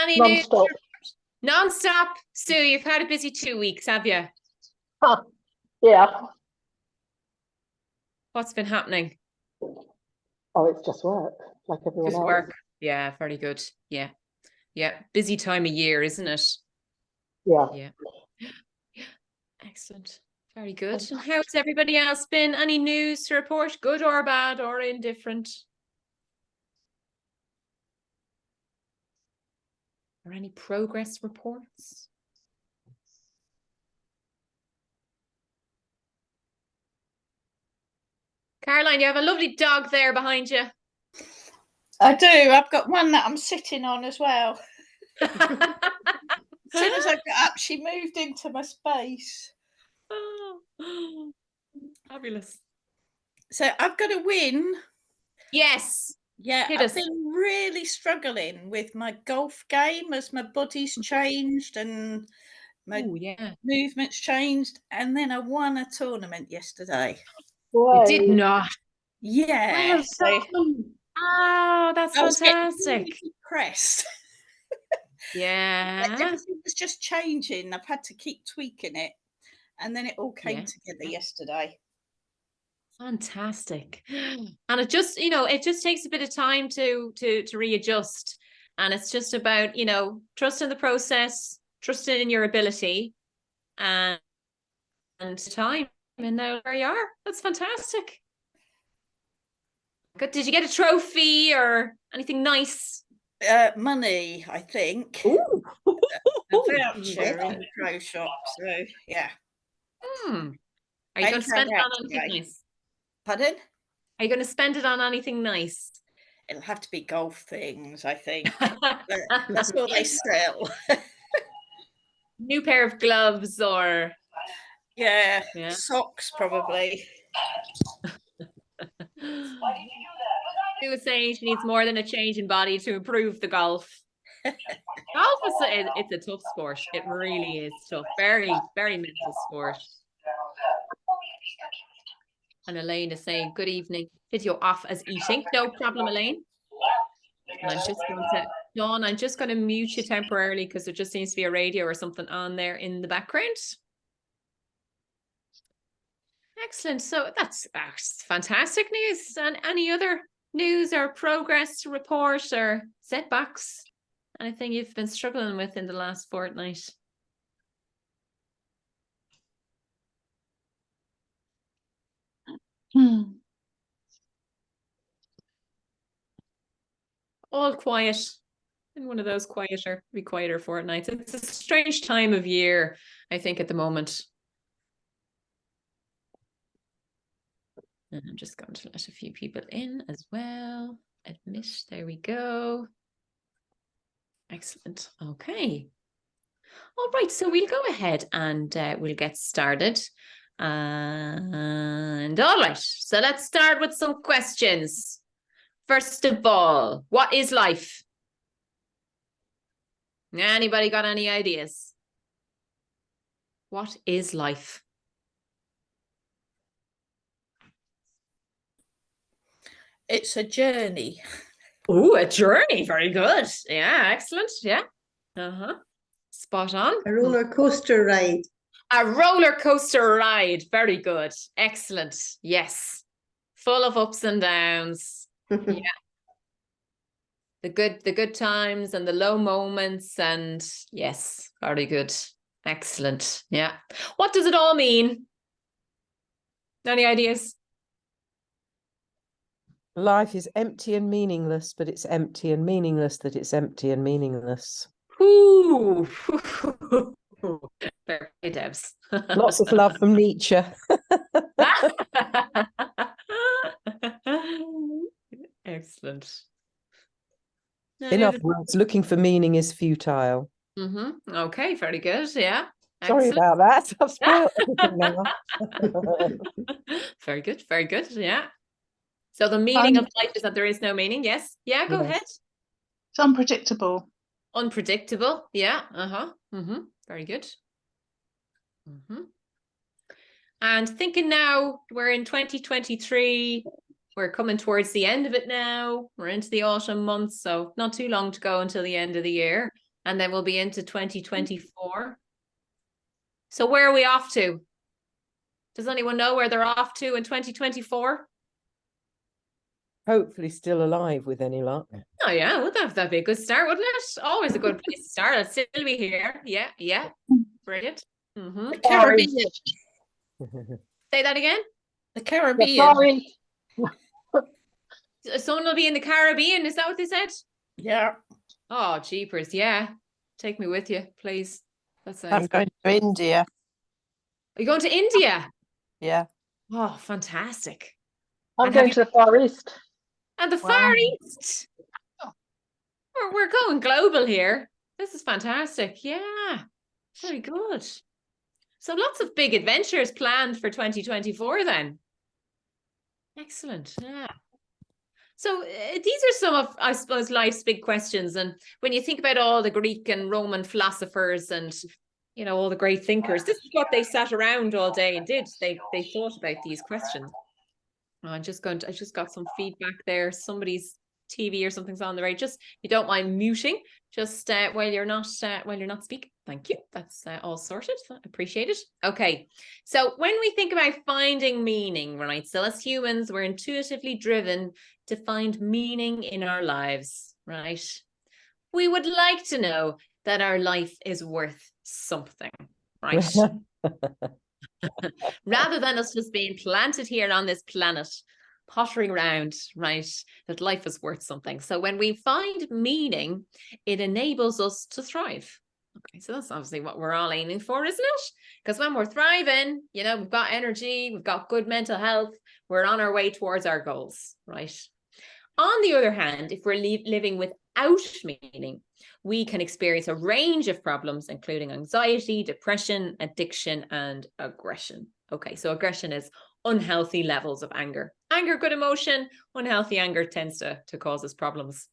Any news? Non-stop. Non-stop. Sue, you've had a busy 2 weeks, have you? Huh. Yeah. What's been happening? Oh, it's just work, like everyone Just else. work. Yeah, very good. Yeah. Yeah. Busy time of year, isn't it? Yeah. Yeah. Excellent. Very good. And how's everybody else been? Any news to report, good or bad or indifferent? Or any progress reports? Caroline, you have a lovely dog there behind you. I do. I've got one that I'm sitting on as well. As soon as I got up, she moved into my space. Oh, fabulous. So I've got a win. Yes. Yeah, Hit I've us. been really struggling with my golf game as my body's changed and my movements changed. And then I won a tournament yesterday. You did not. Yeah. Well done. Oh, that's fantastic. Really depressed. Yeah. Everything was just changing. I've had to keep tweaking it. And then it all came together yesterday. Fantastic. And it just, it just takes a bit of time to readjust. And it's just about, trusting the process, trusting in your ability and time. And now there you are. That's fantastic. Good. Did you get a trophy or anything nice? Money, I think. Ooh. A voucher in the pro shop. So yeah. Are you going to spend it on anything nice? Pardon? Are you going to spend it on anything nice? It'll have to be golf things, I think. That's what they sell. New pair of gloves or socks probably. She was saying she needs more than a change in body to improve the golf. Golf it's a tough sport. It really is tough. Very, very mental sport. And Elaine is saying, good evening. Video off as eating. No problem, Elaine. And I'm just going to, Dawn, I'm just going to mute you temporarily because there just seems to be a radio or something on there in the background. Excellent. So that's fantastic news. And any other news or progress to report or setbacks? Anything you've been struggling with in the last fortnight? All quiet. In one of those quieter fortnights. It's a strange time of year, I think, at the moment. And I'm just going to let a few people in as well. Admit, there we go. Excellent. Okay. All right, so we'll go ahead and we'll get started. And all right, so let's start with some questions. First of all, what is life? Anybody got any ideas? What is life? It's a journey. Oh, a journey. Very good. Yeah, excellent. Yeah. Spot on. A roller coaster ride. A roller coaster ride. Very good. Excellent. Yes. Full of ups and downs. Yeah. The good times and the low moments, and yes, very good. Excellent. Yeah. What does it all mean? Any ideas? Life is empty and meaningless, but it's empty and meaningless that it's empty and meaningless. Ooh. Very Debs. Lots of love from Nietzsche. Excellent. In other words, looking for meaning is futile. Okay, very good. Yeah. Sorry about that. I've spoiled everything now. Very good. Very good. Yeah. So the meaning of life is that there is no meaning. Yes. Yeah, go ahead. It's unpredictable. Unpredictable. Yeah. Very good. And thinking now, we're in 2023. We're coming towards the end of it now. We're into the autumn months, so not too long to go until the end of the year. and then we'll be into 2024. So where are we off to? Does anyone know where they're off to in 2024? Hopefully still alive with any luck. Oh yeah, would that'd be a good start, wouldn't it? Always a good place to start. I'll still be here. Yeah, yeah. Brilliant. Mm-hmm. The Caribbean. Say that again. The The Caribbean. Far East. Someone will be in the Caribbean. Is that what they said? Yeah. Oh, jeepers. Yeah. Take me with you, please. That I'm sounds going to India. Are you going to India? Yeah. Oh, fantastic. I'm And have going you- to the Far East. And the Wow. Far East. We're going global here. This is fantastic. Yeah. Very good. So lots of big adventures planned for 2024 then. Excellent. Yeah. So these are some of, I suppose, life's big questions. And when you think about all the Greek and Roman philosophers and, you know, all the great thinkers, this is what they sat around all day and did. They thought about these questions. Oh, I just got some feedback there. Somebody's TV or something's on the right. Just, you don't mind muting just while you're not speaking. Thank you. That's all sorted. Appreciate it. Okay. So when we think about finding meaning, right? So as humans, we're intuitively driven to find meaning in our lives, right? We would like to know that our life is worth something, right? Rather than us just being planted here on this planet, pottering around, right? That life is worth something. So when we find meaning, it enables us to thrive. Okay, so that's obviously what we're all aiming for, isn't it? Because when we're thriving, you know, we've got energy, we've got good mental health, we're on our way towards our goals, right? On the other hand, if we're living without meaning, we can experience a range of problems, including anxiety, depression, addiction, and aggression. Okay, so aggression is unhealthy levels of anger. Anger, good emotion. Unhealthy anger tends to cause us problems.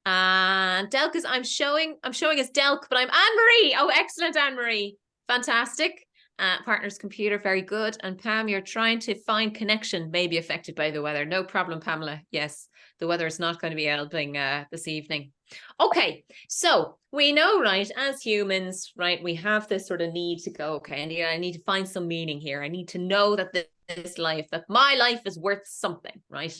And Delk is, I'm showing as Delk, but I'm Anne-Marie. Oh, excellent, Anne-Marie. Fantastic. Partner's computer, very good. And Pam, you're trying to find connection, may be affected by the weather. No problem, Pamela. Yes, the weather is not going to be helping this evening. Okay, so we know, right, as humans, right, we have this sort of need to go, okay, and I need to find some meaning here. I need to know that this life, that my life is worth something, right?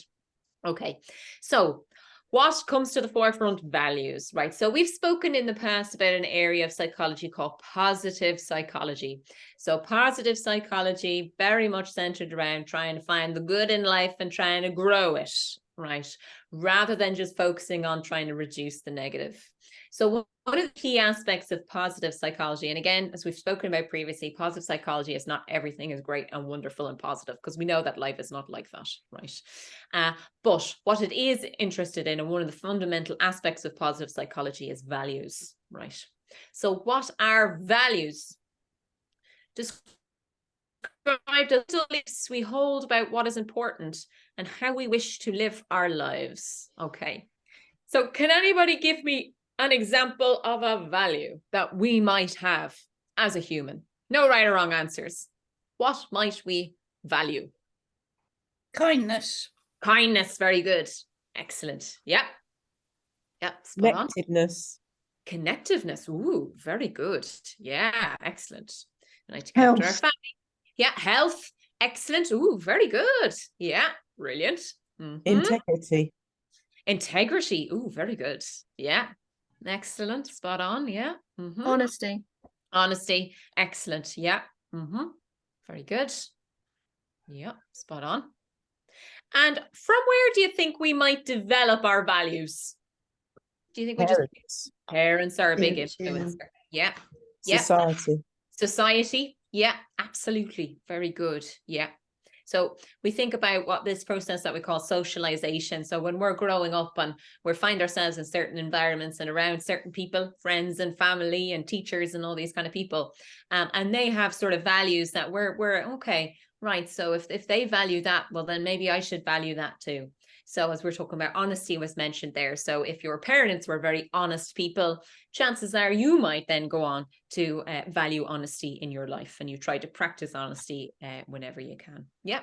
Okay, so what comes to the forefront? Values, right? So we've spoken in the past about an area of psychology called positive psychology. So positive psychology, very much centered around trying to find the good in life and trying to grow it, right? Rather than just focusing on trying to reduce the negative. So one of the key aspects of positive psychology, and again, as we've spoken about previously, positive psychology is not everything is great and wonderful and positive, because we know that life is not like that, right? But what it is interested in, and one of the fundamental aspects of positive psychology, is values, right? So what are values? Described as beliefs we hold about what is important and how we wish to live our lives. Okay. So can anybody give me an example of a value that we might have as a human? No right or wrong answers. What might we value? Kindness. Kindness, very good. Excellent. Yeah. Yeah, spot on. Connectiveness. Ooh, very good. Yeah, excellent. I like to capture our family. Yeah, health. Excellent. Ooh, very good. Yeah, brilliant. Integrity. Integrity. Ooh, very good. Yeah. Excellent. Spot on. Yeah. Honesty. Honesty. Excellent. Yeah. Very good. Yeah. Spot on. And from where do you think we might develop our values? Do you think parents are a big influencer? Yeah. Yeah. Society. Yeah, absolutely. Very good. Yeah. So we think about what this process that we call socialization. So when we're growing up and we find ourselves in certain environments and around certain people, friends and family and teachers and all these kind of people, and they have sort of values that we're okay, right? So if they value that, well, then maybe I should value that too. So as we're talking about, honesty was mentioned there. So if your parents were very honest people, chances are you might then go on to value honesty in your life, and you try to practice honesty whenever you can. Yeah,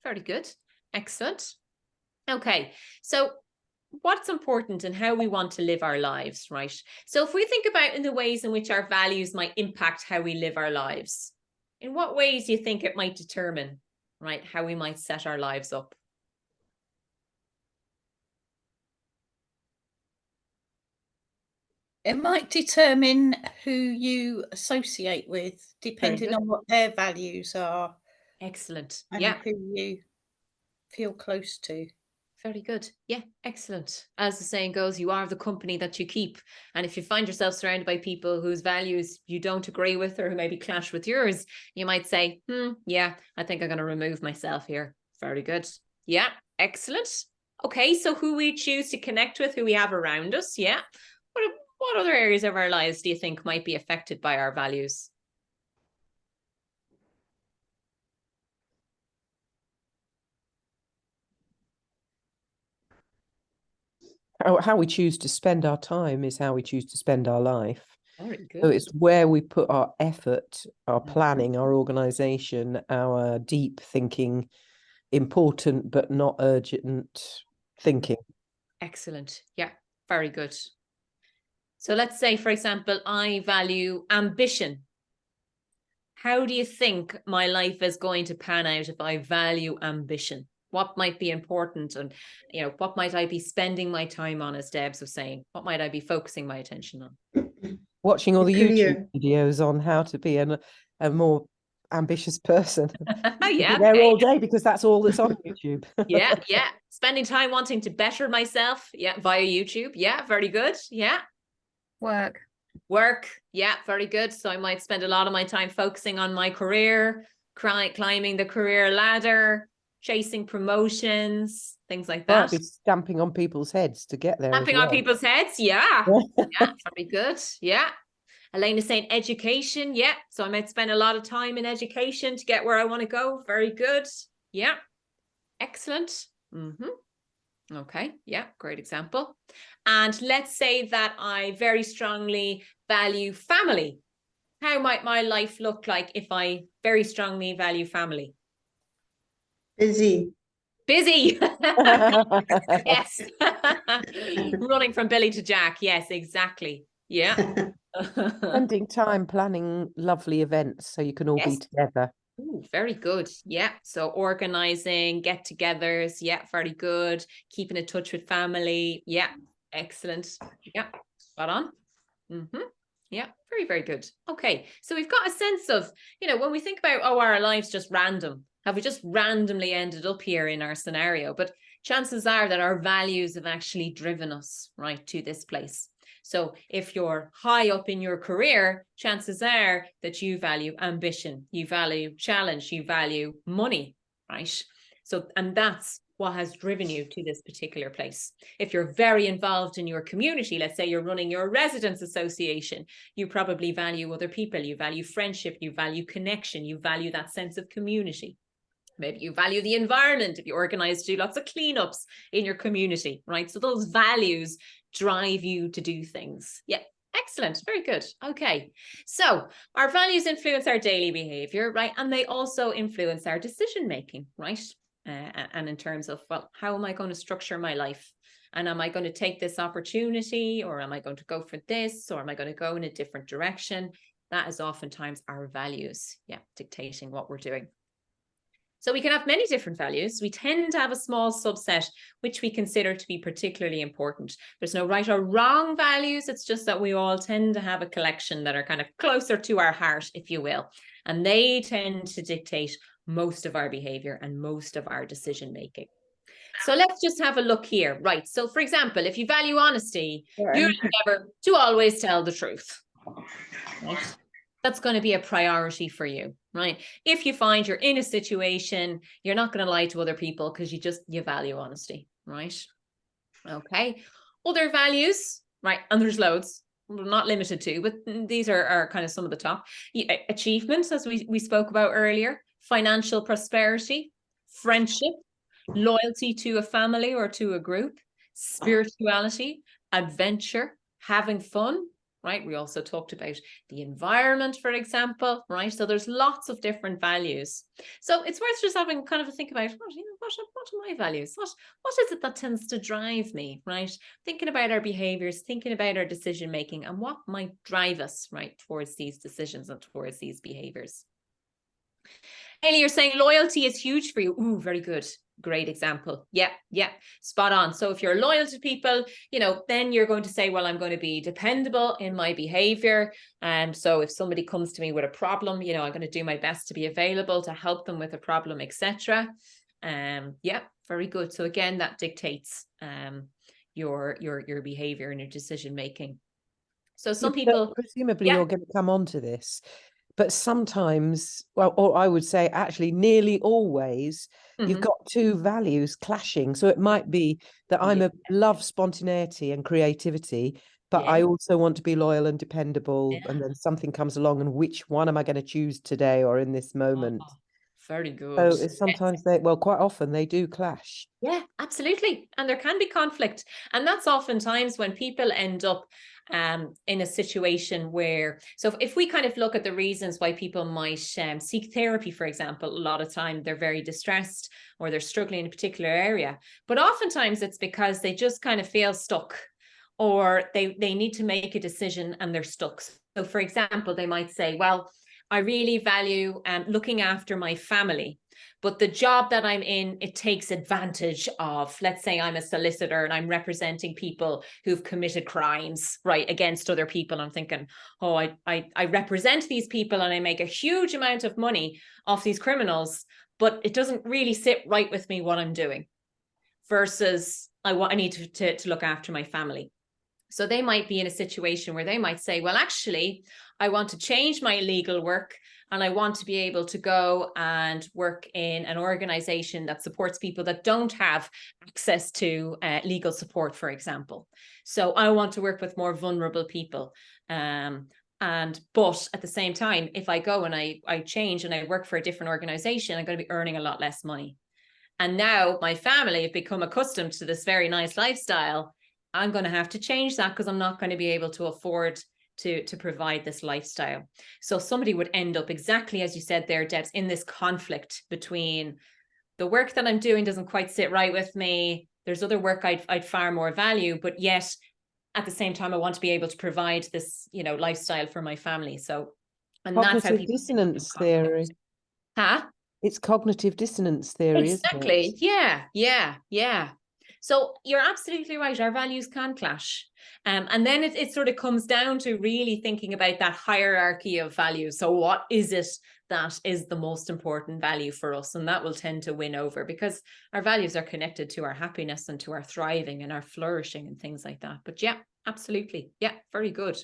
very good. Excellent. Okay, so what's important and how we want to live our lives, right? So if we think about in the ways in which our values might impact how we live our lives, in what ways do you think it might determine, right, how we might set our lives up? It might determine who you associate with, depending on what their values are. Excellent. And Yeah. who you feel close to. Very good. Yeah, excellent. As the saying goes, you are the company that you keep. And if you find yourself surrounded by people whose values you don't agree with or who maybe clash with yours, you might say, yeah, I think I'm going to remove myself here. Very good. Yeah, excellent. Okay, so who we choose to connect with, who we have around us. Yeah. What other areas of our lives do you think might be affected by our values? How we choose to spend our time is how we choose to spend our life. Very good. So it's where we put our effort, our planning, our organization, our deep thinking, important but not urgent thinking. Excellent. Yeah, very good. So let's say, for example, I value ambition. How do you think my life is going to pan out if I value ambition? What might be important, and what might I be spending my time on, as Debs was saying? What might I be focusing my attention on? Watching all the YouTube Career. videos on how to be a more ambitious person. Yeah, There okay. all day because that's all that's on YouTube. Yeah. Spending time wanting to better myself. Yeah, via YouTube. Yeah, very good. Yeah. Work. Yeah, very good. So I might spend a lot of my time focusing on my career, climbing the career ladder, chasing promotions, things like that. Might be stamping on people's heads to get there. Stamping on people's heads. Yeah. Yeah, very good. Yeah. Elena's saying education. Yeah. So I might spend a lot of time in education to get where I want to go. Very good. Yeah. Excellent. Okay. Yeah. Great example. And let's say that I very strongly value family. How might my life look like if I very strongly value family? Busy. Yes. Running from Billy to Jack. Yes, exactly. Yeah. Spending time planning lovely events so you can all be together. Ooh, very good. Yeah. So organizing get-togethers. Yeah, very good. Keeping in touch with family. Yeah. Excellent. Yeah. Spot on. Yeah, very, very good. Okay. So we've got a sense of, when we think about, our lives just random, have we just randomly ended up here in our scenario? But chances are that our values have actually driven us right to this place. So if you're high up in your career, chances are that you value ambition, you value challenge, you value money, right? So, and that's what has driven you to this particular place. If you're very involved in your community, let's say you're running your residents association, you probably value other people, you value friendship, you value connection, you value that sense of community. Maybe you value the environment if you organize to do lots of cleanups in your community, right? So those values drive you to do things. Yeah, excellent. Very good. Okay. So our values influence our daily behavior, right? And they also influence our decision making, right? And in terms of, well, how am I going to structure my life? And am I going to take this opportunity, or am I going to go for this, or am I going to go in a different direction? That is oftentimes our values, dictating what we're doing. So we can have many different values. We tend to have a small subset which we consider to be particularly important. There's no right or wrong values. It's just that we all tend to have a collection that are kind of closer to our heart, if you will. And they tend to dictate most of our behavior and most of our decision making. So let's just have a look here. Right. So for example, if you value honesty, you'll endeavor to always tell the truth. Right? That's going to be a priority for you, right? If you find you're in a situation, you're not going to lie to other people because you value honesty, right? Okay. Other values, right? And there's loads, not limited to, but these are kind of some of the top. Achievements, as we spoke about earlier, financial prosperity, friendship, loyalty to a family or to a group, spirituality, adventure, having fun, right? We also talked about the environment, for example, right? So there's lots of different values. So it's worth just having kind of a think about, what are my values? What is it that tends to drive me, right? Thinking about our behaviors, thinking about our decision making, and what might drive us, right, towards these decisions and towards these behaviors. Haley, you're saying loyalty is huge for you. Ooh, very good. Great example. Yeah, spot on. So if you're loyal to people, then you're going to say, well, I'm going to be dependable in my behavior. And so if somebody comes to me with a problem, I'm going to do my best to be available to help them with a problem, etc. Yeah, very good. So again, that dictates your behavior and your decision making. So some people, presumably you're going to come on to this, but sometimes, well, or I would say actually nearly always, you've got two values clashing. So it might be that I love spontaneity and creativity, but I also want to be loyal and dependable. And then something comes along, and which one am I going to choose today or in this moment? Oh, very good. So sometimes quite often they do clash. Yeah, absolutely. And there can be conflict. And that's oftentimes when people end up in a situation where, so if we kind of look at the reasons why people might seek therapy, for example, a lot of time they're very distressed or they're struggling in a particular area, but oftentimes it's because they just kind of feel stuck, or they need to make a decision and they're stuck. So for example, they might say, well, I really value looking after my family, but the job that I'm in, it takes advantage of, let's say I'm a solicitor and I'm representing people who've committed crimes, right, against other people. I'm thinking, oh, I represent these people and I make a huge amount of money off these criminals, but it doesn't really sit right with me what I'm doing, versus I need to look after my family. So they might be in a situation where they might say, well, actually, I want to change my legal work and I want to be able to go and work in an organization that supports people that don't have access to legal support, for example. So I want to work with more vulnerable people. But at the same time, if I go and I change and I work for a different organization, I'm going to be earning a lot less money. And now my family have become accustomed to this very nice lifestyle. I'm going to have to change that because I'm not going to be able to afford to provide this lifestyle. So somebody would end up exactly as you said there, Debs, in this conflict between the work that I'm doing doesn't quite sit right with me. There's other work I'd far more value, but yet at the same time, I want to be able to provide this, lifestyle for my family. So, and that's how people dissonance theory. Huh? It's cognitive dissonance theory, exactly. Isn't it? Yeah. So you're absolutely right. Our values can clash. And then it sort of comes down to really thinking about that hierarchy of values. So what is it that is the most important value for us? And that will tend to win over, because our values are connected to our happiness and to our thriving and our flourishing and things like that. But yeah, absolutely. Yeah, very good.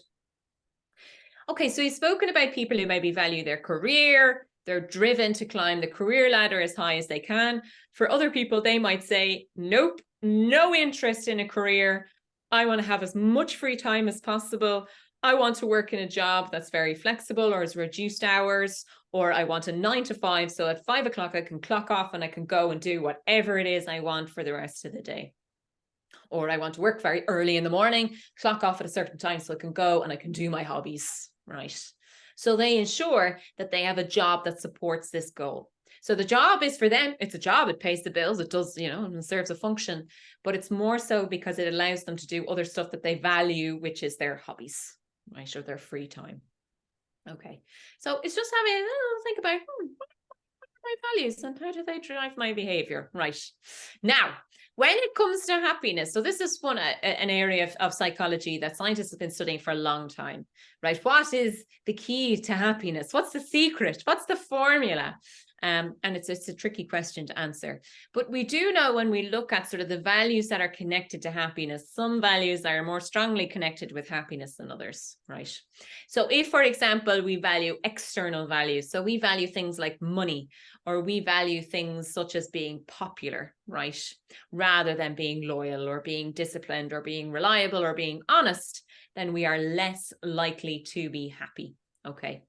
Okay, so you've spoken about people who maybe value their career. They're driven to climb the career ladder as high as they can. For other people, they might say, nope, no interest in a career. I want to have as much free time as possible. I want to work in a job that's very flexible or has reduced hours, or I want a 9 to 5. So at 5 o'clock, I can clock off and I can go and do whatever it is I want for the rest of the day. Or I want to work very early in the morning, clock off at a certain time so I can go and I can do my hobbies, right? So they ensure that they have a job that supports this goal. So the job is for them, it's a job, it pays the bills, it does, and serves a function, but it's more so because it allows them to do other stuff that they value, which is their hobbies, right? Or their free time. Okay. So it's just having a think about what are my values and how do they drive my behavior? Right. Now, when it comes to happiness, so this is an area of psychology that scientists have been studying for a long time, right? What is the key to happiness? What's the secret? What's the formula? And it's a tricky question to answer. But we do know when we look at sort of the values that are connected to happiness, some values are more strongly connected with happiness than others, right? So if, for example, we value external values, so we value things like money, or we value things such as being popular, right? Rather than being loyal or being disciplined or being reliable or being honest, then we are less likely to be happy, okay?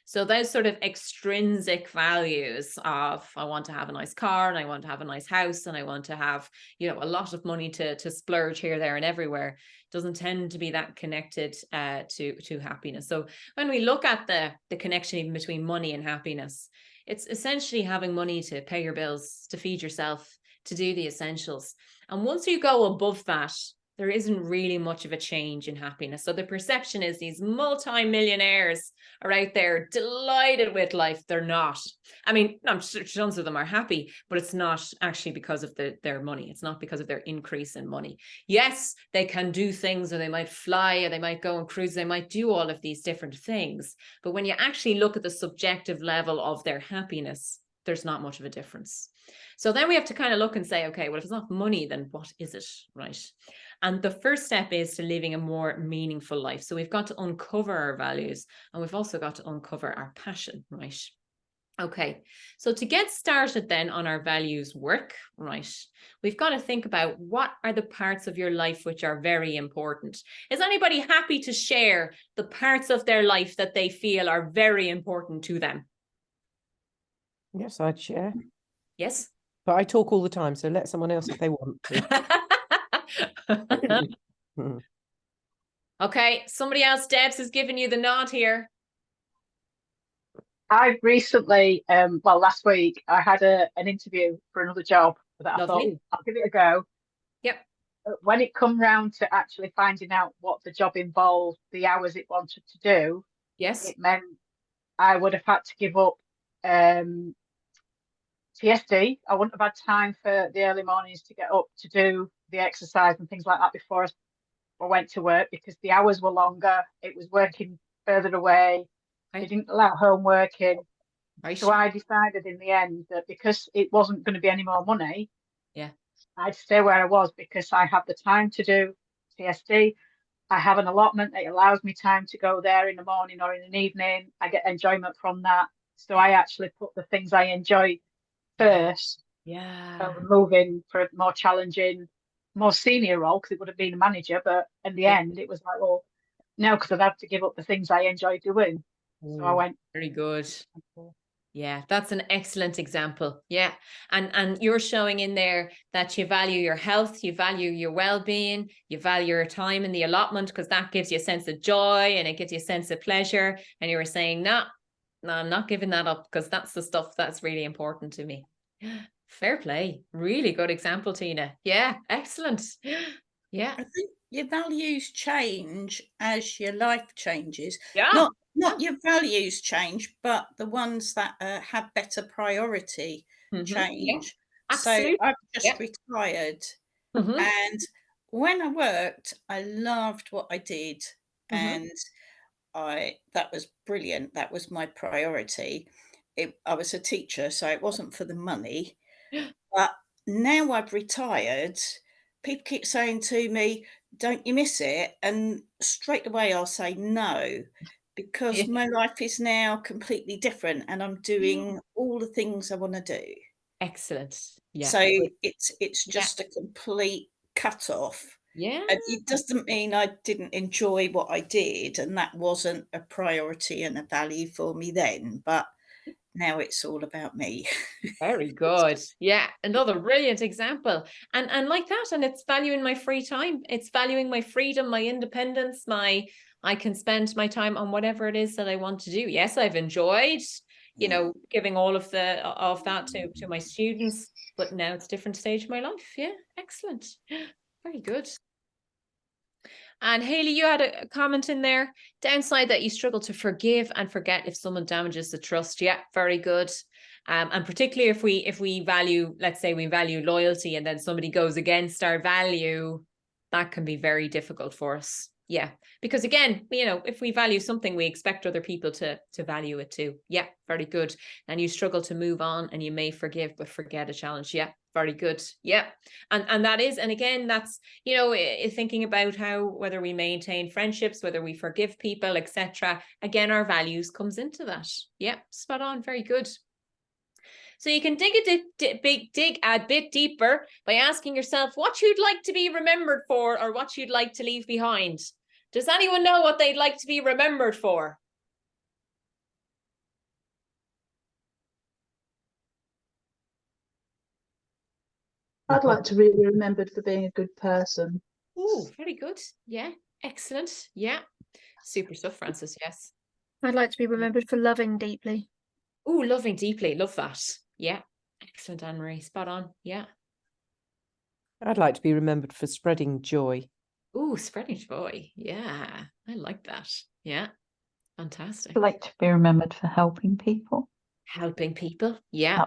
So those sort of extrinsic values of, I want to have a nice car, and I want to have a nice house, and I want to have, you know, a lot of money to splurge here, there, and everywhere, doesn't tend to be that connected to happiness. So when we look at the connection even between money and happiness, it's essentially having money to pay your bills, to feed yourself, to do the essentials. And once you go above that, there isn't really much of a change in happiness. So the perception is these multi-millionaires are out there delighted with life. They're not. I mean, I'm sure tons of them are happy, but it's not actually because of their money. It's not because of their increase in money. Yes, they can do things, or they might fly, or they might go on cruise, they might do all of these different things. But when you actually look at the subjective level of their happiness, there's not much of a difference. So then we have to kind of look and say, okay, well, if it's not money, then what is it, right? And the first step is to living a more meaningful life. So we've got to uncover our values, and we've also got to uncover our passion, right? Okay, so to get started then on our values work, right, we've got to think about what are the parts of your life which are very important. Is anybody happy to share the parts of their life that they feel are very important to them? Yes, I'd share. Yes. But I talk all the time, so let someone else if they want to. Okay, somebody else. Debs has given you the nod here. I've recently, well, last week, I had an interview for another job that I thought, I'll give it a go. Yep. But when it come round to actually finding out what the job involved, the hours it wanted to do, yes, it meant I would have had to give up TSD. I wouldn't have had time for the early mornings to get up to do the exercise and things like that before I went to work, because the hours were longer. It was working further away. Right. They didn't allow home working. Right. So I decided in the end that because it wasn't going to be any more money, yeah, I'd stay where I was, because I have the time to do TSD. I have an allotment that allows me time to go there in the morning or in an evening. I get enjoyment from that. So I actually put the things I enjoy first. Yeah. So moving for a more challenging, more senior role, because it would have been a manager. But in the end, it was like, well, no, because I'd have to give up the things I enjoy doing. So I went. Very good. Yeah, that's an excellent example. Yeah. And you're showing in there that you value your health, you value your well-being, you value your time in the allotment, because that gives you a sense of joy and it gives you a sense of pleasure. And you were saying, no, I'm not giving that up, because that's the stuff that's really important to me. Fair play. Really good example, Tina. Yeah, excellent. Yeah. I think your values change as your life changes. Yeah. Not your values change, but the ones that have better priority change. Yeah, so I've just retired, and when I worked, I loved what I did, and that was brilliant. That was my priority. I was a teacher, so it wasn't for the money. But now I've retired, people keep saying to me, don't you miss it? And straight away I'll say no, because my life is now completely different and I'm doing all the things I want to do. Excellent. Yeah. So it's just a complete cut off. Yeah. And it doesn't mean I didn't enjoy what I did and that wasn't a priority and a value for me then, but now it's all about me. Very good. Yeah, another brilliant example. And like that, and it's valuing my free time. It's valuing my freedom, my independence, I can spend my time on whatever it is that I want to do. Yes, I've enjoyed, you know, giving all of that to my students, but now it's a different stage of my life. Yeah, excellent. Very good. And Hayley, you had a comment in there. Downside that you struggle to forgive and forget if someone damages the trust. Yeah, very good. And particularly if we value, let's say we value loyalty, and then somebody goes against our value, that can be very difficult for us. Yeah, because again, you know, if we value something, we expect other people to value it too. Yeah, very good. And you struggle to move on, and you may forgive but forget a challenge. Yeah, very good. Yeah, and that is, and again, that's, you know, thinking about how, whether we maintain friendships, whether we forgive people, etc. Again, our values comes into that. Yeah, spot on. Very good. So you can dig a bit deeper by asking yourself what you'd like to be remembered for, or what you'd like to leave behind. Does anyone know what they'd like to be remembered for? I'd like to be remembered for being a good person. Oh, very good. Yeah, excellent. Yeah, super stuff, Francis. Yes. I'd like to be remembered for loving deeply. Oh, loving deeply. Love that. Yeah, excellent, Anne-Marie. Spot on. Yeah. I'd like to be remembered for spreading joy. Oh, spreading joy. Yeah, I like that. Yeah, fantastic. I'd like to be remembered for helping people. Helping people. Yeah.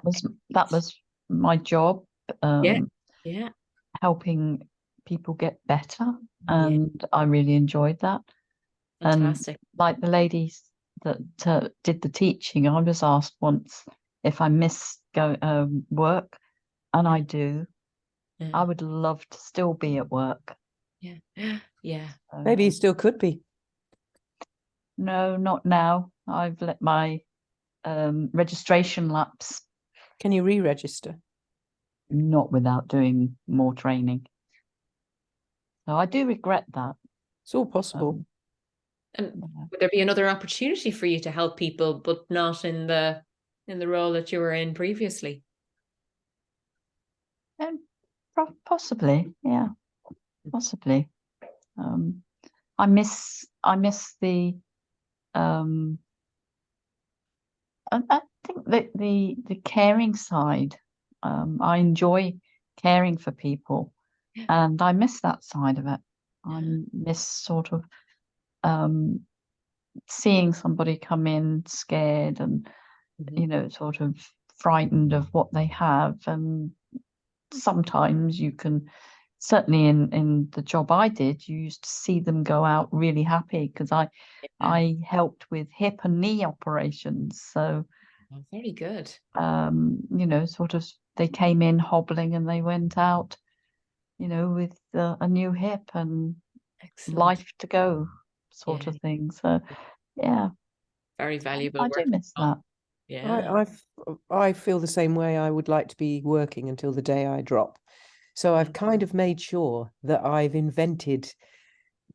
That was my job. Yeah. Helping people get better, and I really enjoyed that. Fantastic. And like the ladies that did the teaching, I was asked once if I miss work, and I do. Yeah. I would love to still be at work. Yeah. Yeah. Maybe you still could be. No, not now. I've let my registration lapse. Can you re-register? Not without doing more training. So I do regret that. It's all possible. And would there be another opportunity for you to help people, but not in the role that you were in previously? And possibly, yeah, possibly. I miss the. I think that the caring side. I enjoy caring for people, and I miss that side of it. I miss sort of seeing somebody come in scared and sort of frightened of what they have, and sometimes you can, certainly in the job I did, you used to see them go out really happy, because I helped with hip and knee operations, so very good. Sort of they came in hobbling and they went out with a new hip and life to go, sort of thing. So yeah, very valuable. I do miss that. Yeah, I feel the same way. I would like to be working until the day I drop. So I've kind of made sure that I've invented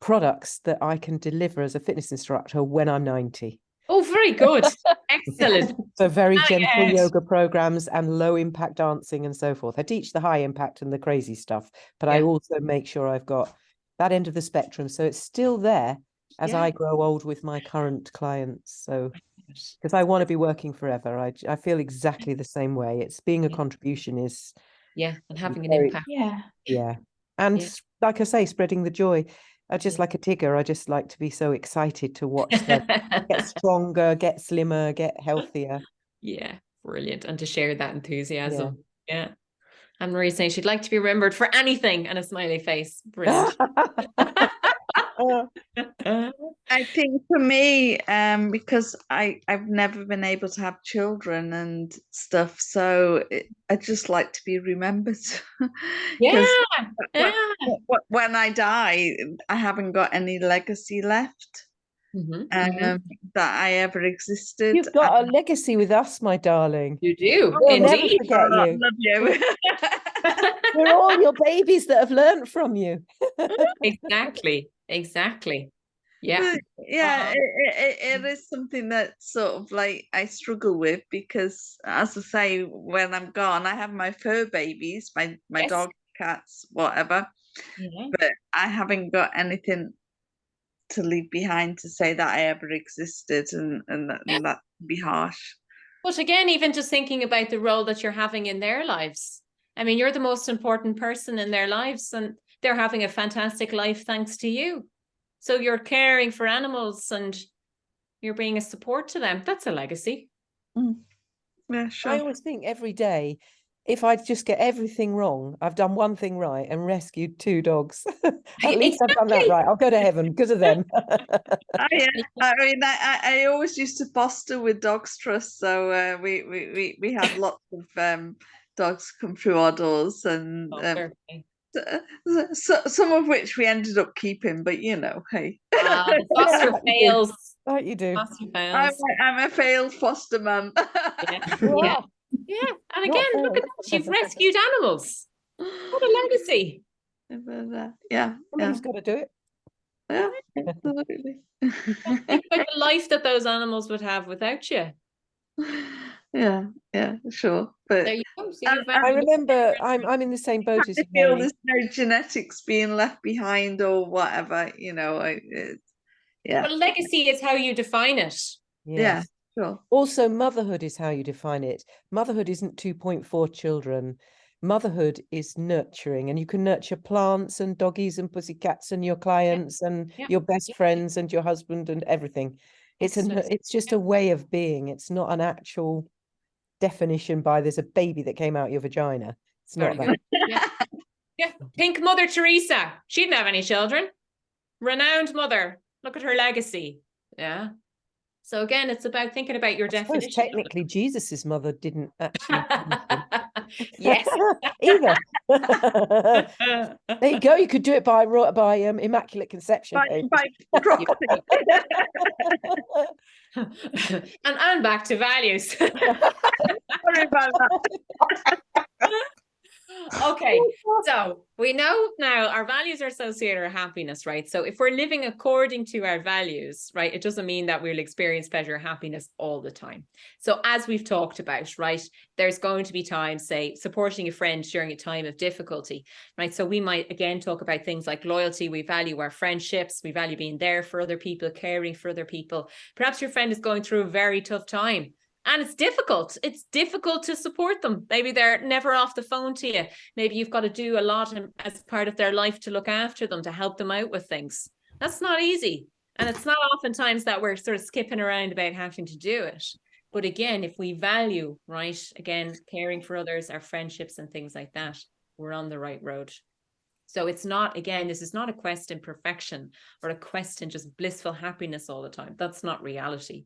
products that I can deliver as a fitness instructor when I'm 90. Oh, very good. Excellent. So very gentle yoga programs and low impact dancing and so forth. I teach the high impact and the crazy stuff, but I also make sure I've got that end of the spectrum, so it's still there as I grow old with my current clients. So because I want to be working forever, I feel exactly the same way. It's being a contribution is and having an impact. And like I say, spreading the joy. I just like a Tigger. I just like to be so excited to watch them get stronger, get slimmer, get healthier. Yeah, brilliant. And to share that enthusiasm. Yeah. Anne-Marie saying she'd like to be remembered for anything, and a smiley face. Brilliant. I think for me, because I've never been able to have children and stuff, so I just like to be remembered. When I die, I haven't got any legacy left that I ever existed. You've got a legacy with us, my darling. You do. We'll Indeed. never forget you. Love you. We're all your babies that have learned from you. Exactly. Yeah. It is something that sort of like I struggle with, because as I say, when I'm gone, I have my fur babies, my dog, cats, whatever, but I haven't got anything to leave behind to say that I ever existed, and that can be harsh. But again, even just thinking about the role that you're having in their lives, I mean, you're the most important person in their lives, and they're having a fantastic life thanks to you. So you're caring for animals and you're being a support to them. That's a legacy. Yeah, sure. I always think every day, if I just get everything wrong, I've done one thing right and rescued 2 dogs. At least I've done that right. I'll go to heaven because of them. I always used to foster with Dogs Trust, so we had lots of dogs come through our doors, and some of which we ended up keeping, but hey. Foster fails. Like you do. Foster fails. I'm a failed foster mum. Yeah. And again, look at that. You've rescued animals. What a legacy. Somebody's got to do it. Yeah, absolutely. Think about the life that those animals would have without you. Yeah, sure. But There you go. So I, you've I remember I'm in the same boat as I you, feel Mary. there's no genetics being left behind or whatever, yeah. But legacy is how you define it. Yeah, Yes. sure. Also, motherhood is how you define it. Motherhood isn't 2.4 children. Motherhood is nurturing, and you can nurture plants and doggies and pussycats and your clients and Yeah. your best friends and your husband and everything. Excellent. It's just a way of being. It's not an actual definition by there's a baby that came out your vagina. It's Very not good. that. Yeah. Think Mother Teresa. She didn't have any children. Renowned mother. Look at her legacy. Yeah. So again, it's about thinking about your I suppose definition. technically Jesus's mother didn't actually Yes. either. There you go. You could do it by immaculate conception. By property. and back to values. Sorry about that. Okay, so we know now our values are associated with happiness, right? So if we're living according to our values, right, it doesn't mean that we'll experience pleasure or happiness all the time. So as we've talked about, right, there's going to be times, say, supporting a friend during a time of difficulty, right? So we might again talk about things like loyalty. We value our friendships. We value being there for other people, caring for other people. Perhaps your friend is going through a very tough time. And it's difficult. It's difficult to support them. Maybe they're never off the phone to you. Maybe you've got to do a lot as part of their life to look after them, to help them out with things. That's not easy. And it's not oftentimes that we're sort of skipping around about having to do it. But again, if we value, right, again, caring for others, our friendships and things like that, we're on the right road. So it's not, again, this is not a quest in perfection or a quest in just blissful happiness all the time. That's not reality.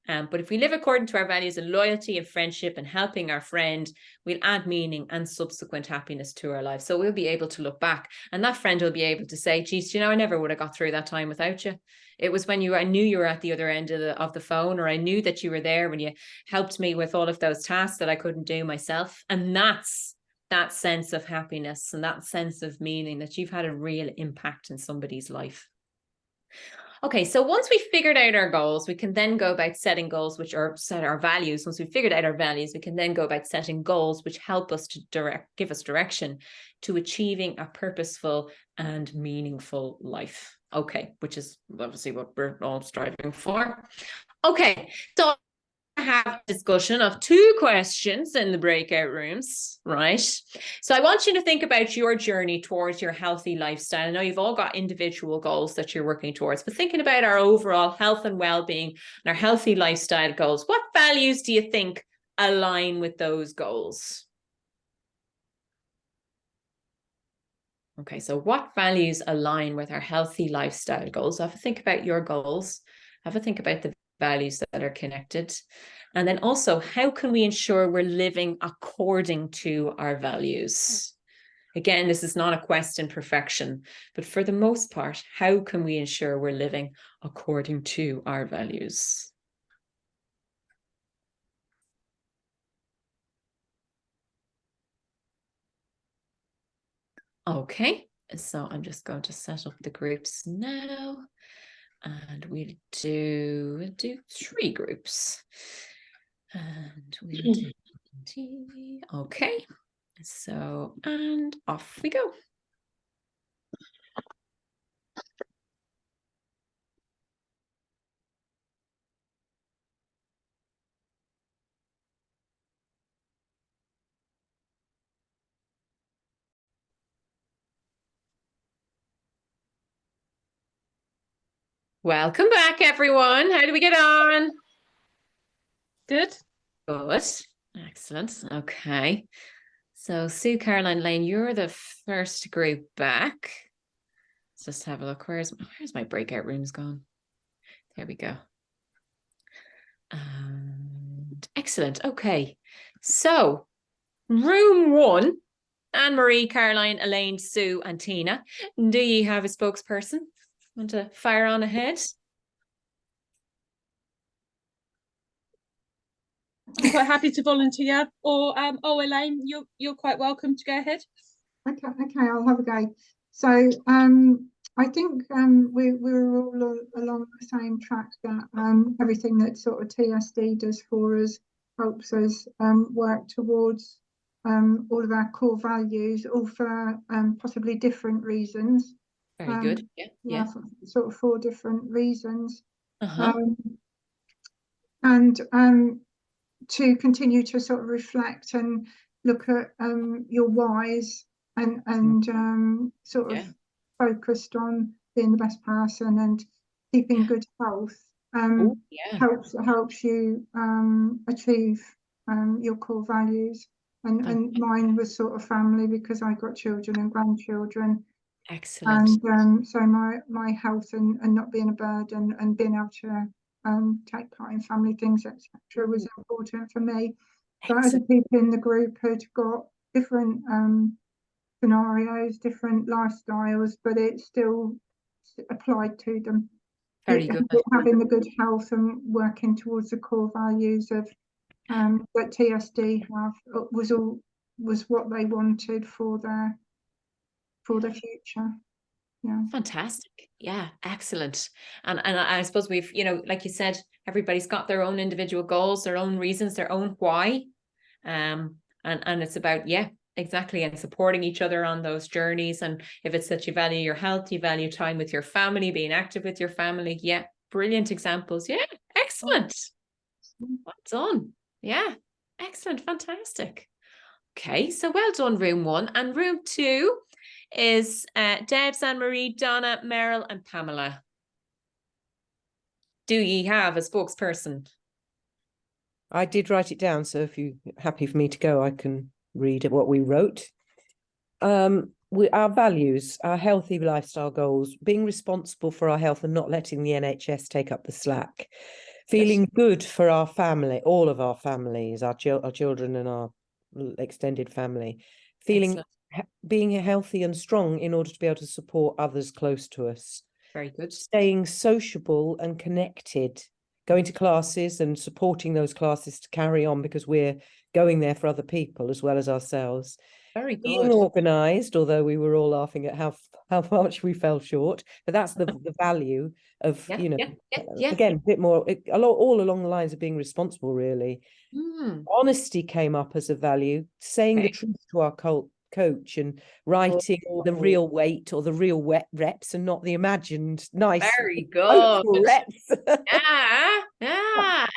But if we live according to our values of loyalty and friendship and helping our friend, we'll add meaning and subsequent happiness to our lives. So we'll be able to look back and that friend will be able to say, geez, I never would have got through that time without you. It was when I knew you were at the other end of the phone, or I knew that you were there when you helped me with all of those tasks that I couldn't do myself. And that's that sense of happiness and that sense of meaning, that you've had a real impact in somebody's life. Okay, so once we've figured out our goals, we can then go about setting goals, which are set our values. Once we've figured out our values, we can then go about setting goals, which help us to give us direction to achieving a purposeful and meaningful life. Okay, which is obviously what we're all striving for. Okay, so have a discussion of 2 questions in the breakout rooms, right? So I want you to think about your journey towards your healthy lifestyle. I know you've all got individual goals that you're working towards, but thinking about our overall health and well-being and our healthy lifestyle goals, what values do you think align with those goals? Okay, so what values align with our healthy lifestyle goals? Have a think about your goals. Have a think about the values that are connected. And then also, how can we ensure we're living according to our values? Again, this is not a quest in perfection, but for the most part, how can we ensure we're living according to our values? Okay, so I'm just going to set up the groups now. And we'll do 3 groups. And we'll do okay. So, and off we go. Welcome back, everyone. How do we get on? Good? Good. Excellent. Okay. So Sue, Caroline, Lane, you're the first group back. Let's just have a look. Where's my breakout rooms gone? There we go. And excellent. Okay. So room 1, Anne-Marie, Caroline, Elaine, Sue, and Tina. Do you have a spokesperson? Want to fire on ahead? I'm quite happy to volunteer, or Elaine, you're quite welcome to go ahead. Okay, I'll have a go. So I think we're all along the same track, that everything that sort of TSD does for us helps us work towards all of our core values, all for possibly different reasons. Very good. Yeah. For sort of 4 different reasons. Uh-huh. And to continue to sort of reflect and look at your whys and sort of focused on being the best person and keeping good health helps you achieve your core values. And mine was sort of family, because I got children and grandchildren. Excellent. And so my health and not being a burden and being able to take part in family things, etc., was important for me. But other people in the group had got different scenarios, different lifestyles, but it still applied to them. Very good. Having the good health and working towards the core values of that TSD have was what they wanted for their future. Yeah. Fantastic. Yeah, excellent. And I suppose we've, you know, like you said, everybody's got their own individual goals, their own reasons, their own why. And it's about, exactly, and supporting each other on those journeys. And if it's that you value your health, you value time with your family, being active with your family. Yeah, brilliant examples. Yeah, excellent. Well done. Yeah, excellent. Fantastic. Okay, so well done, room 1. And room 2 is Debs, Anne-Marie, Donna, Meryl, and Pamela. Do ye have a spokesperson? I did write it down, so if you're happy for me to go, I can read what we wrote. Our values, our healthy lifestyle goals, being responsible for our health and not letting the NHS take up the slack, feeling good for our family, all of our families, our children and our extended family, feeling being healthy and strong in order to be able to support others close to us. Very good. Staying sociable and connected, going to classes and supporting those classes to carry on, because we're going there for other people as well as ourselves. Very good. Being organised, although we were all laughing at how much we fell short, but that's the value of, again, a bit more, all along the lines of being responsible, really. Honesty came up as a value, saying the truth to our coach and writing the real weight or the real wet reps and not the imagined nice very good reps.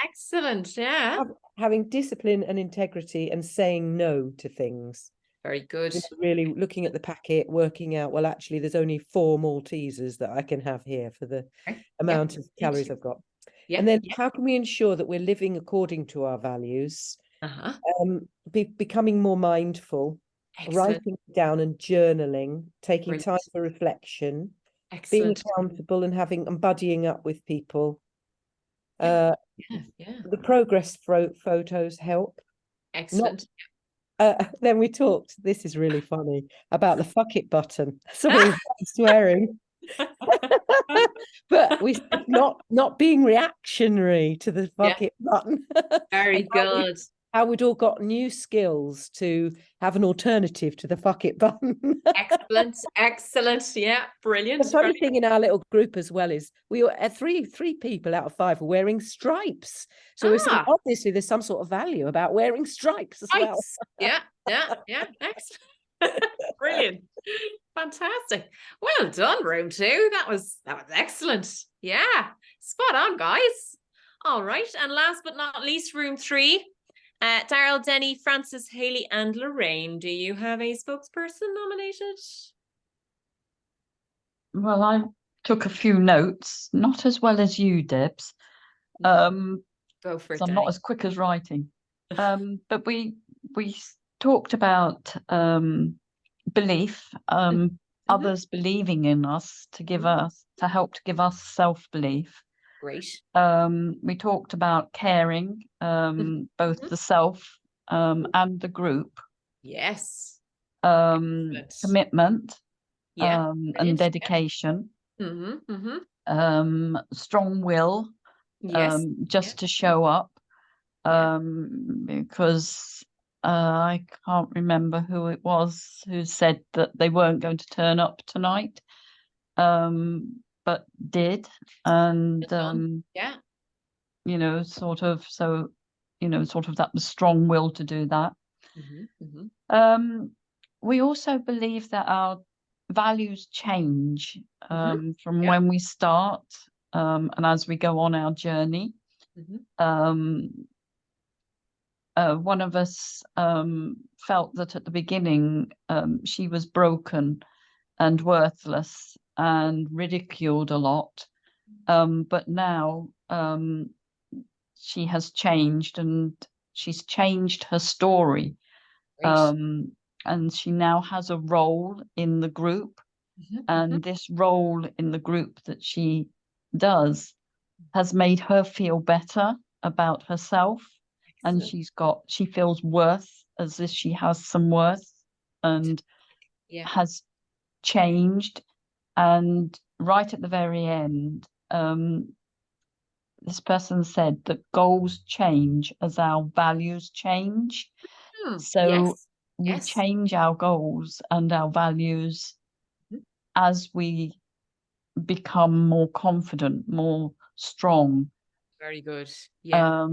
Excellent. Having discipline and integrity and saying no to things. Very good. Really looking at the packet, working out, well, actually there's only 4 Maltesers that I can have here for the amount of calories I've got. And then how can we ensure that we're living according to our values? Becoming more mindful. Writing down and journaling, taking time for reflection, being accountable and buddying up with people. The progress photos help. Excellent. Then we talked, this is really funny, about the fuck it button. Sorry, swearing. But we said not being reactionary to the fuck it button. Very good. How we'd all got new skills to have an alternative to the fuck it button. Excellent. Yeah, brilliant. The funny thing in our little group as well is we were three people out of 5 are wearing stripes. So we're saying, obviously there's some sort of value about wearing stripes as well. Yeah. Excellent. Brilliant. Fantastic. Well done, room 2. That was excellent. Yeah, spot on, guys. All right, and last but not least, room 3. Daryl, Denny, Francis, Haley, and Lorraine. Do you have a spokesperson nominated? Well, I took a few notes, not as well as you, Debs. Go for it. I'm not as quick as writing. But we talked about belief, others believing in us to help to give us self-belief. Great. We talked about caring, both the self and the group. Yes. Commitment and dedication. Strong will, to show up. Because I can't remember who it was who said that they weren't going to turn up tonight. But did, and so you know, sort of that strong will to do that. We also believe that our values change from when we start and as we go on our journey. One of us felt that at the beginning she was broken and worthless and ridiculed a lot, but now she has changed, and she's changed her story. And she now has a role in the group, and this role in the group that she does has made her feel better about herself. And she feels worth, as if she has some worth, and has changed. And right at the very end, this person said that goals change as our values change. So we change our goals and our values as we become more confident, more strong. Very good. Yeah.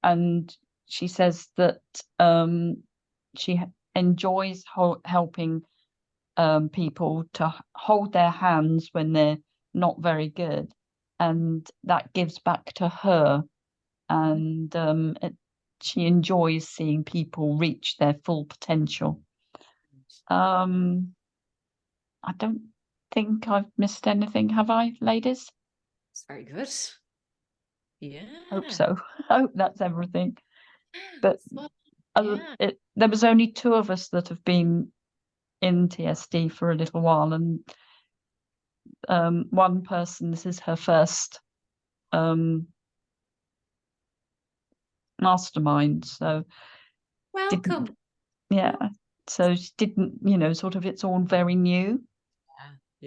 And she says that she enjoys helping people to hold their hands when they're not very good, and that gives back to her. And she enjoys seeing people reach their full potential. I don't think I've missed anything, have I, ladies? It's very good. Yeah. Hope so. I hope that's everything. But there was only 2 of us that have been in TSD for a little while, and one person, this is her first mastermind. So welcome. So she didn't, you know, sort of, it's all very new.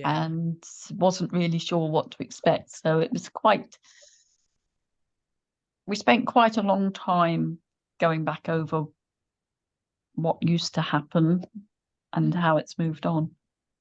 And wasn't really sure what to expect. So it was we spent quite a long time going back over what used to happen and how it's moved on.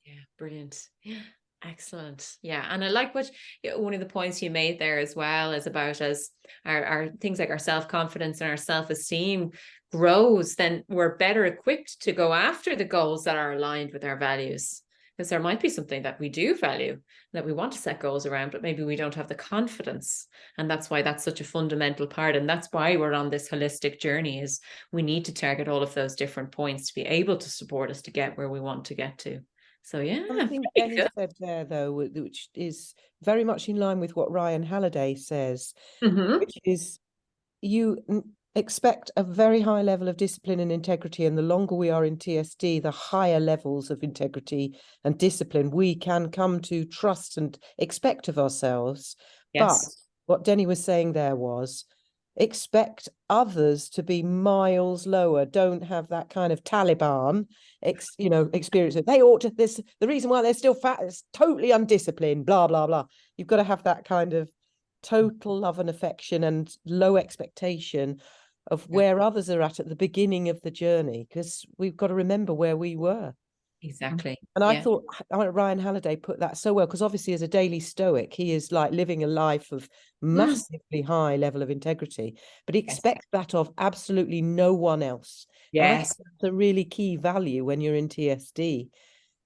Yeah, brilliant. Yeah, excellent. Yeah, and I like one of the points you made there as well is about as our things like our self-confidence and our self-esteem grows, then we're better equipped to go after the goals that are aligned with our values. Because there might be something that we do value, that we want to set goals around, but maybe we don't have the confidence. And that's why that's such a fundamental part. And that's why we're on this holistic journey, is we need to target all of those different points to be able to support us to get where we want to get to. So, yeah. Something Benny said there, though, which is very much in line with what Ryan Halliday says, which is you expect a very high level of discipline and integrity, and the longer we are in TSD, the higher levels of integrity and discipline we can come to trust and expect of ourselves. But what Denny was saying there was, expect others to be miles lower. Don't have that kind of Taliban experience. They ought to, this the reason why they're still fat is totally undisciplined, blah blah blah. You've got to have that kind of total love and affection and low expectation of where others are at the beginning of the journey, because we've got to remember where we were. Exactly. And I thought Ryan Halliday put that so well, because obviously as a daily Stoic, he is like living a life of massively high level of integrity, but he expects that of absolutely no one else. And I think that's a really key value when you're in TSD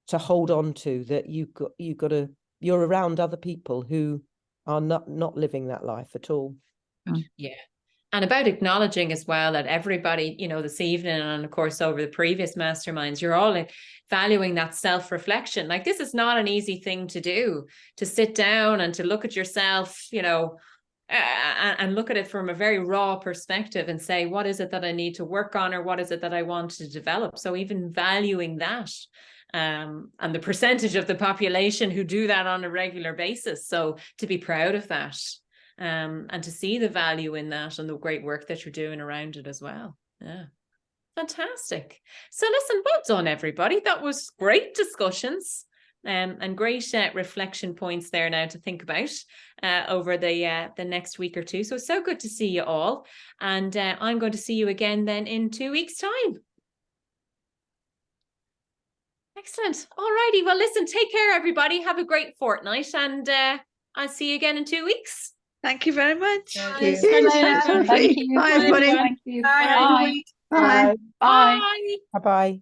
to hold on to, that you're around other people who are not living that life at all. Yeah. And about acknowledging as well that everybody, you know, this evening and of course over the previous masterminds, you're all valuing that self-reflection. Like, this is not an easy thing to do, to sit down and to look at yourself, you know, and look at it from a very raw perspective and say, what is it that I need to work on, or what is it that I want to develop? So even valuing that, and the percentage of the population who do that on a regular basis. So to be proud of that. And to see the value in that and the great work that you're doing around it as well. Yeah, fantastic. So listen, well done, everybody. That was great discussions and great reflection points there now to think about over the next week or two. So good to see you all. And I'm going to see you again then in 2 weeks' time. Excellent. All righty. Well, listen, take care, everybody. Have a great fortnight, and I'll see you again in 2 weeks. Thank you very much. Thank you. you. See you later. Lovely. Thank you. Bye, everybody. Thank you. Bye. Bye. Bye. Bye. Bye. Bye-bye.